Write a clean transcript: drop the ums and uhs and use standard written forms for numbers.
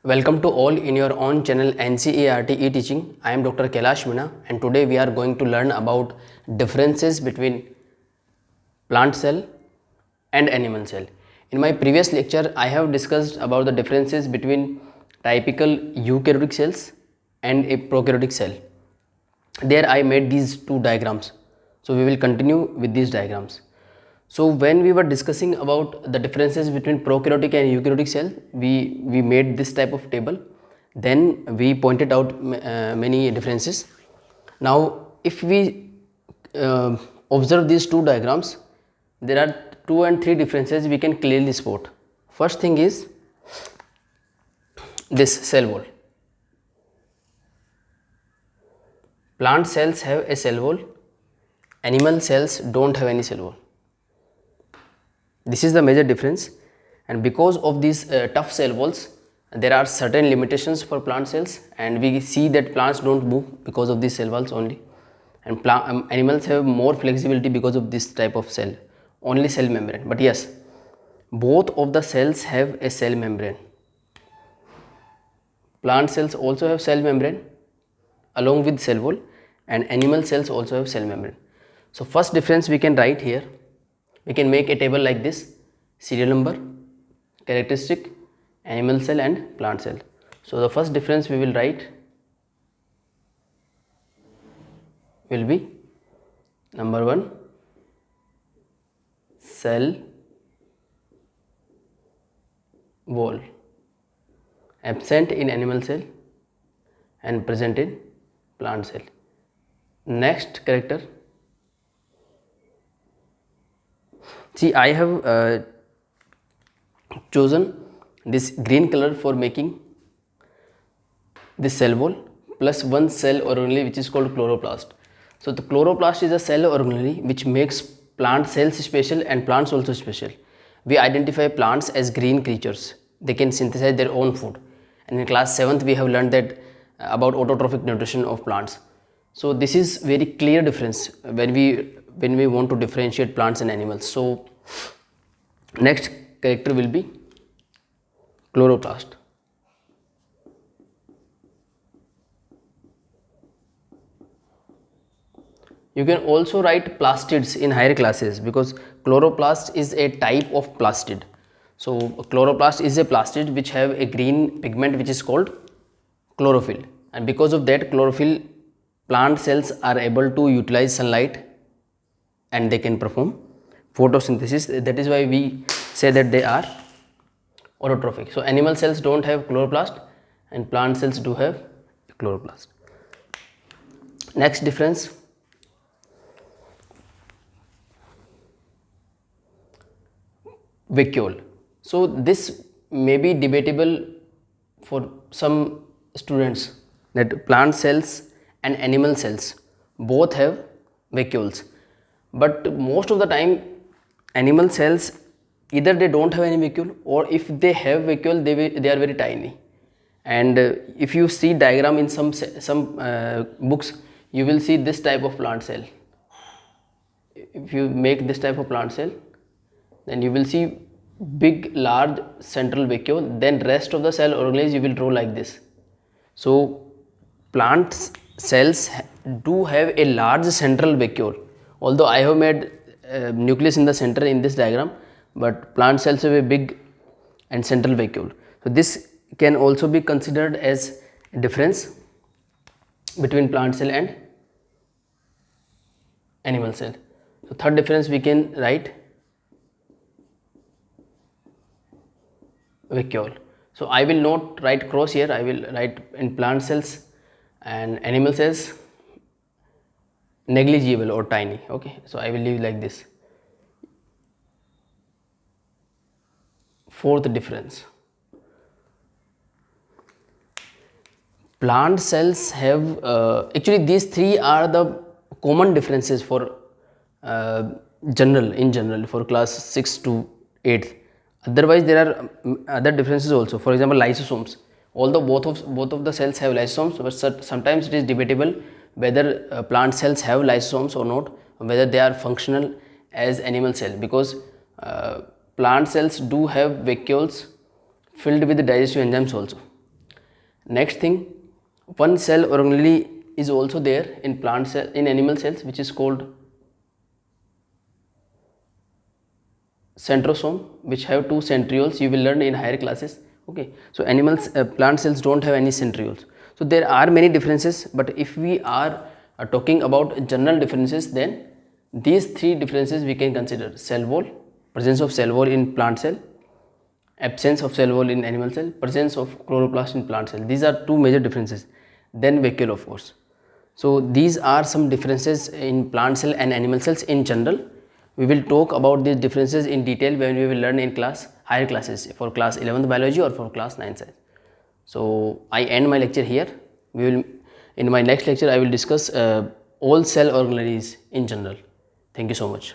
Welcome to all in your own channel NCERT e-teaching. I am Dr. Kailash Meena and today we are going to learn about differences between plant cell and animal cell. In my previous lecture, I have discussed about the differences between typical eukaryotic cells and a prokaryotic cell. There I made these two diagrams. So we will continue with these diagrams. So when we were discussing about the differences between prokaryotic and eukaryotic cell, we made this type of table. Then we pointed out many differences. Now if we observe these two diagrams, there are 2 and 3 differences we can clearly spot. First thing is this cell wall. Plant cells have a cell wall, animal cells don't have any cell wall. This is the major difference, and because of these tough cell walls, there are certain limitations for plant cells, and we see that plants don't move because of these cell walls only, and animals have more flexibility because of this type of cell, only cell membrane. But yes, both of the cells have a cell membrane. Plant cells also have cell membrane along with cell wall, and animal cells also have cell membrane. So first difference we can write here. We can make a table like this: serial number, characteristic, animal cell and plant cell. So the first difference we will write will be number 1, cell wall, absent in animal cell and present in plant cell. Next character, see, I have chosen this green color for making this cell wall plus one cell organelle which is called chloroplast. So the chloroplast is a cell organelle which makes plant cells special and plants also special. We identify plants as green creatures. They can synthesize their own food. And in class 7th we have learned that about autotrophic nutrition of plants. So this is very clear difference when we want to differentiate plants and animals. So next character will be chloroplast. You can also write plastids in higher classes because chloroplast is a type of plastid. So chloroplast is a plastid which have a green pigment which is called chlorophyll, and because of that chlorophyll, plant cells are able to utilize sunlight and they can perform photosynthesis. That is why we say that they are autotrophic. So animal cells don't have chloroplast and plant cells do have chloroplast. Next difference, vacuole. So this may be debatable for some students that plant cells and animal cells both have vacuoles, but most of the time animal cells either they don't have any vacuole, or if they have vacuole they are very tiny. And if you see diagram in some books, you will see this type of plant cell. If you make this type of plant cell, then you will see big large central vacuole, then rest of the cell organelles you will draw like this. So plant cells do have a large central vacuole, although I have made nucleus in the center in this diagram, but plant cells have a big and central vacuole. So this can also be considered as a difference between plant cell and animal cell. So third difference we can write vacuole. So I will not write cross here, I will write in plant cells and animal cells negligible or tiny. Okay, so I will leave like this. Fourth difference, plant cells have actually these three are the common differences for in general for class 6 to 8. Otherwise there are other differences also. For example, lysosomes. Although both of the cells have lysosomes, but sometimes it is debatable whether plant cells have lysosomes or not, whether they are functional as animal cell, because plant cells do have vacuoles filled with digestive enzymes also. Next thing, one cell organelle is also there in plant cell, in animal cells, which is called centrosome, which have two centrioles. You will learn in higher classes. Okay, so animals, plant cells don't have any centrioles. So there are many differences, but if we are talking about general differences, then these three differences we can consider: cell wall, presence of cell wall in plant cell, absence of cell wall in animal cell, presence of chloroplast in plant cell. These are two major differences. Then vacuole, of course. So these are some differences in plant cell and animal cells in general. We will talk about these differences in detail when we will learn in higher classes, for class 11th biology or for class 9th science. So I end my lecture here. In my next lecture I will discuss all cell organelles in general. Thank you so much.